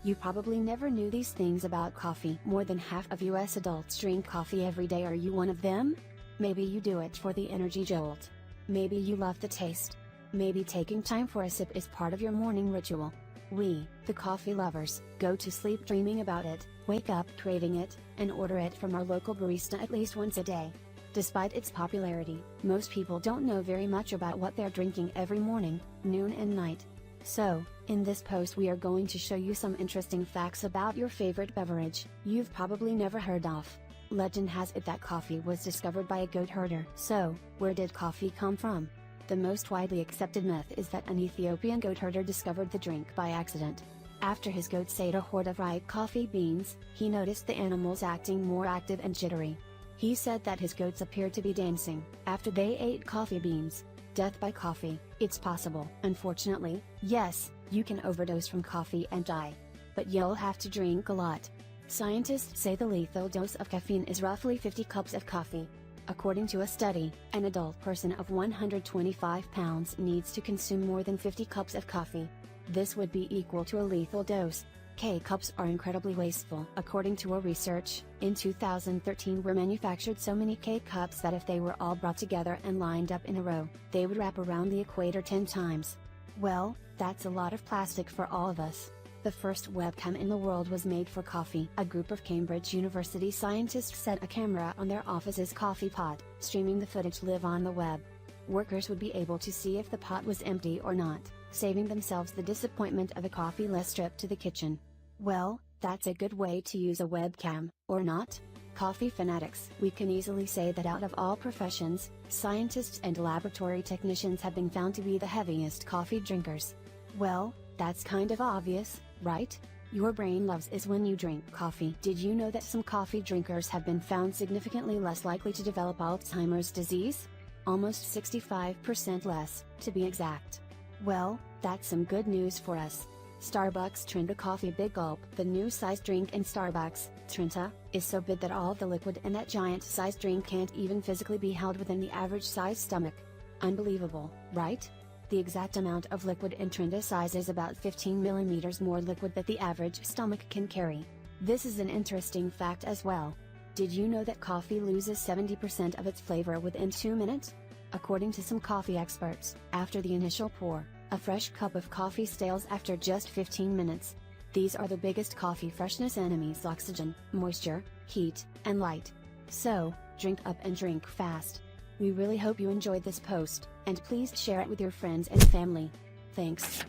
You probably never knew these things about coffee. More than half of US adults drink coffee every day. Are you one of them? Maybe you do it for the energy jolt. Maybe you love the taste. Maybe taking time for a sip is part of your morning ritual. We, the coffee lovers, go to sleep dreaming about it, wake up craving it, and order it from our local barista at least once a day. Despite its popularity, most people don't know very much about what they're drinking every morning, noon and night. So, in this post we are going to show you some interesting facts about your favorite beverage you've probably never heard of. Legend has it that coffee was discovered by a goat herder. So, where did coffee come from? The most widely accepted myth is that an Ethiopian goat herder discovered the drink by accident. After his goats ate a horde of ripe coffee beans, he noticed the animals acting more active and jittery. He said that his goats appeared to be dancing after they ate coffee beans. Death by coffee, it's possible. Unfortunately, yes, you can overdose from coffee and die. But you'll have to drink a lot. Scientists say the lethal dose of caffeine is roughly 50 cups of coffee. According to a study, an adult person of 125 pounds needs to consume more than 50 cups of coffee. This would be equal to a lethal dose. K-cups are incredibly wasteful. According to a research, in 2013 were manufactured so many K-cups that if they were all brought together and lined up in a row, they would wrap around the equator 10 times. Well, that's a lot of plastic for all of us. The first webcam in the world was made for coffee. A group of Cambridge University scientists set a camera on their office's coffee pot, streaming the footage live on the web. Workers would be able to see if the pot was empty or not, saving themselves the disappointment of a coffee-less trip to the kitchen. Well, that's a good way to use a webcam, or not? Coffee fanatics. We can easily say that out of all professions, scientists and laboratory technicians have been found to be the heaviest coffee drinkers. Well, that's kind of obvious, right? Your brain loves is when you drink coffee. Did you know that some coffee drinkers have been found significantly less likely to develop Alzheimer's disease? Almost 65% less, to be exact. Well, that's some good news for us. Starbucks Trenta Coffee Big Gulp. The new size drink in Starbucks, Trenta, is so big that all the liquid in that giant size drink can't even physically be held within the average size stomach. Unbelievable, right? The exact amount of liquid in Trenta size is about 15 millimeters more liquid than the average stomach can carry. This is an interesting fact as well. Did you know that coffee loses 70% of its flavor within 2 minutes? According to some coffee experts, after the initial pour, a fresh cup of coffee stales after just 15 minutes. These are the biggest coffee freshness enemies: oxygen, moisture, heat, and light. So, drink up and drink fast. We really hope you enjoyed this post, and please share it with your friends and family. Thanks.